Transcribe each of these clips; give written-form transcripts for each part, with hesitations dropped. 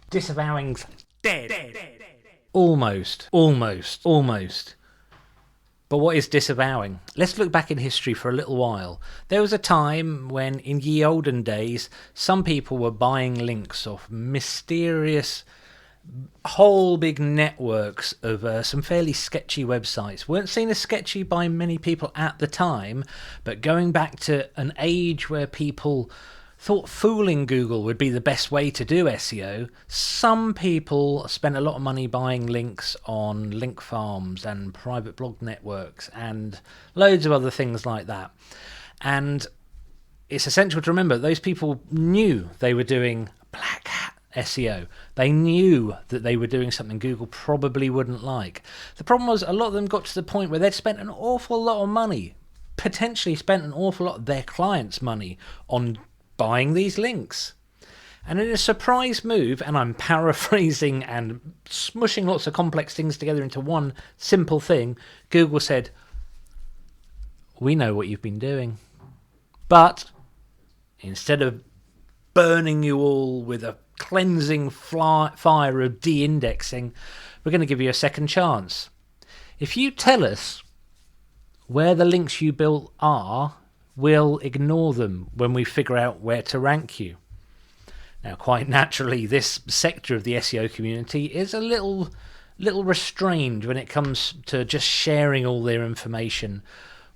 Disavowing's dead. Almost. But what is disavowing? Let's look back in history for a little while. There was a time when, in ye olden days, some people were buying links off mysterious whole big networks of some fairly sketchy websites. Weren't seen as sketchy by many people at the time, but going back to an age where people thought fooling Google would be the best way to do SEO, some people spent a lot of money buying links on link farms and private blog networks and loads of other things like that. And it's essential to remember those people knew they were doing black hat SEO. They knew that they were doing something Google probably wouldn't like. The problem was a lot of them got to the point where they'd spent an awful lot of money, potentially spent an awful lot of their clients' money on buying these links. And in a surprise move, and I'm paraphrasing and smushing lots of complex things together into one simple thing, Google said, we know what you've been doing, but instead of burning you all with a cleansing fire of de-indexing, we're going to give you a second chance. If you tell us where the links you built are, we'll ignore them when we figure out where to rank you. Now, quite naturally, this sector of the SEO community is a little restrained when it comes to just sharing all their information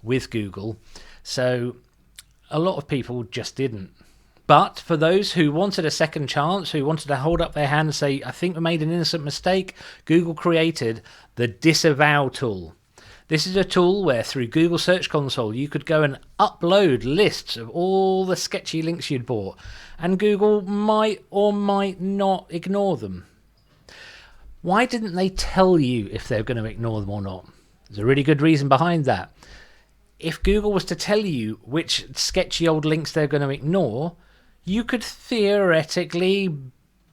with Google. So a lot of people just didn't. But for those who wanted a second chance, who wanted to hold up their hand and say, I think we made an innocent mistake, Google created the Disavow tool. This is a tool where through Google Search Console you could go and upload lists of all the sketchy links you'd bought, and Google might or might not ignore them. Why didn't they tell you if they're going to ignore them or not? There's a really good reason behind that. If Google was to tell you which sketchy old links they're going to ignore, you could theoretically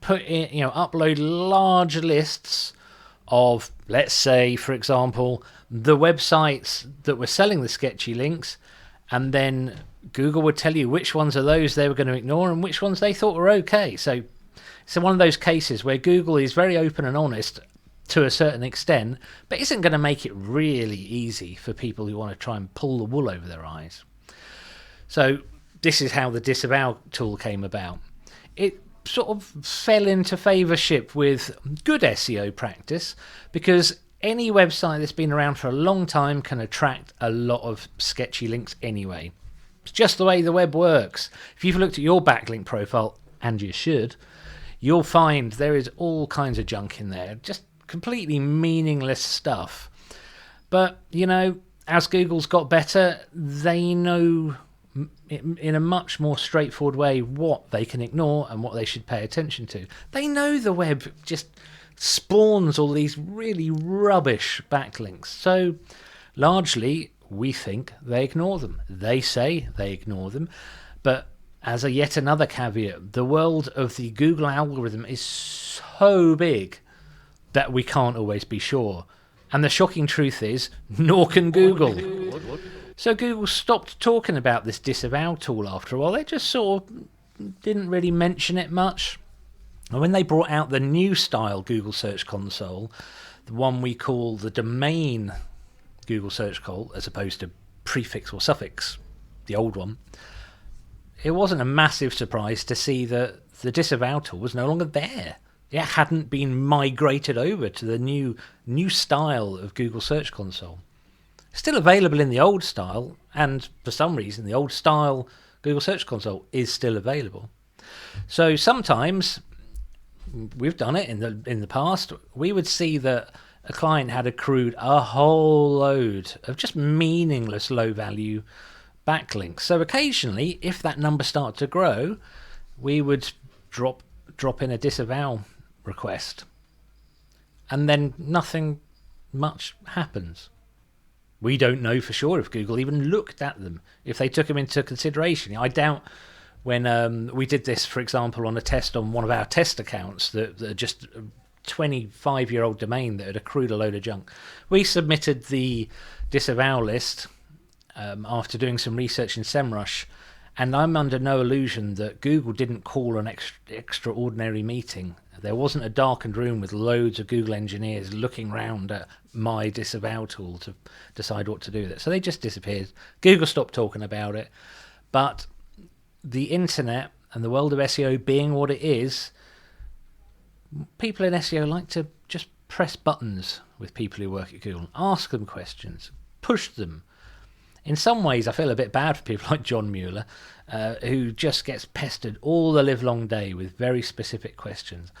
put in, upload large lists of, let's say, for example, the websites that were selling the sketchy links, and then Google would tell you which ones of those they were going to ignore and which ones they thought were okay. So it's one of those cases where Google is very open and honest to a certain extent, but isn't going to make it really easy for people who want to try and pull the wool over their eyes. So this is how the Disavow tool came about. It sort of fell into favourship with good SEO practice because any website that's been around for a long time can attract a lot of sketchy links anyway. It's just the way the web works. If you've looked at your backlink profile, and you should, you'll find there is all kinds of junk in there, just completely meaningless stuff. But, as Google's got better, they know in a much more straightforward way what they can ignore and what they should pay attention to. They know the web just spawns all these really rubbish backlinks. So largely, we think they ignore them. They say they ignore them. But as a yet another caveat, the world of the Google algorithm is so big that we can't always be sure. And the shocking truth is, nor can Google. So Google stopped talking about this Disavow tool after a while. They just sort of didn't really mention it much. And when they brought out the new style Google Search Console, the one we call the domain Google Search Console, as opposed to prefix or suffix, the old one, it wasn't a massive surprise to see that the Disavow tool was no longer there. It hadn't been migrated over to the new style of Google Search Console. Still available in the old style, and for some reason the old style Google Search Console is still available. So sometimes, we've done it in the past, we would see that a client had accrued a whole load of just meaningless low value backlinks. So occasionally, if that number started to grow, we would drop in a disavow request, and then nothing much happens. We don't know for sure if Google even looked at them, if they took them into consideration. I doubt when we did this, for example, on a test on one of our test accounts, that just a 25-year-old domain that had accrued a load of junk. We submitted the disavow list after doing some research in Semrush, And I'm under no illusion that Google didn't call an extraordinary meeting. There wasn't a darkened room with loads of Google engineers looking round at my Disavow tool to decide what to do with it. So they just disappeared. Google stopped talking about it. But the internet and the world of SEO being what it is, people in SEO like to just press buttons with people who work at Google, ask them questions, push them. In some ways, I feel a bit bad for people like John Mueller, who just gets pestered all the livelong day with very specific questions.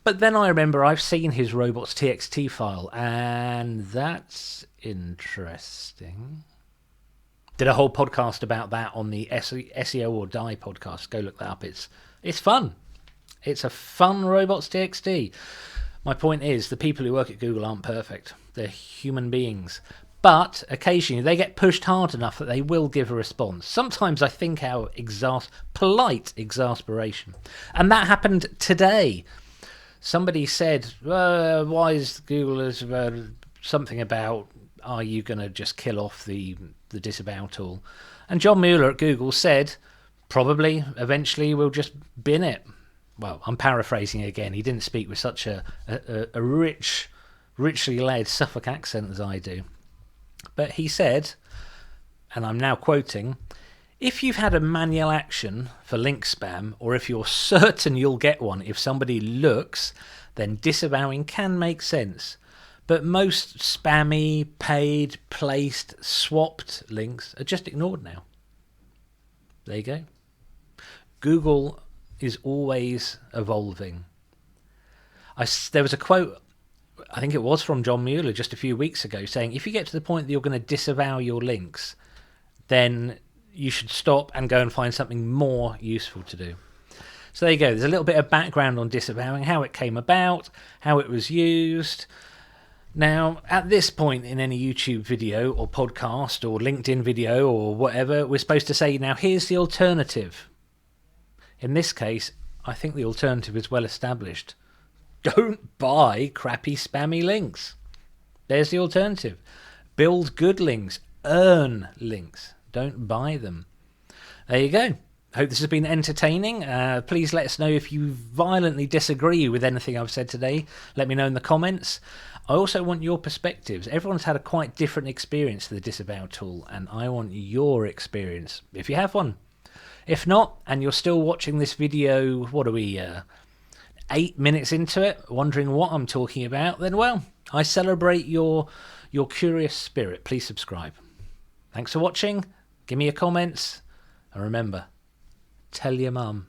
But then I remember I've seen his robots.txt file, and that's interesting. Did a whole podcast about that on the SEO or Die podcast. Go look that up. It's fun. It's a fun robots.txt. My point is, the people who work at Google aren't perfect. They're human beings. But occasionally they get pushed hard enough that they will give a response. Sometimes I think our polite exasperation. And that happened today. Somebody said, why is Google something about, are you going to just kill off the Disavow tool? And John Mueller at Google said, probably, eventually we'll just bin it. Well, I'm paraphrasing again. He didn't speak with such a richly led Suffolk accent as I do. But he said, and I'm now quoting, if you've had a manual action for link spam, or if you're certain you'll get one if somebody looks, then disavowing can make sense. But most spammy, paid, placed, swapped links are just ignored now. There you go. Google is always evolving. There was a quote, I think it was from John Mueller just a few weeks ago, saying if you get to the point that you're going to disavow your links, then you should stop and go and find something more useful to do. So there you go. There's a little bit of background on disavowing, how it came about, how it was used. Now, at this point in any YouTube video or podcast or LinkedIn video or whatever, we're supposed to say, now here's the alternative. In this case, I think the alternative is well established. Don't buy crappy spammy links. There's the alternative. Build good links. Earn links. Don't buy them. There you go. Hope this has been entertaining. Please let us know if you violently disagree with anything I've said today. Let me know in the comments. I also want your perspectives. Everyone's had a quite different experience to the Disavow tool, and I want your experience, if you have one. If not, and you're still watching this video, what are we, 8 minutes into it, wondering what I'm talking about, then, well, I celebrate your curious spirit. Please subscribe. Thanks for watching. Give me your comments. And remember, tell your mum.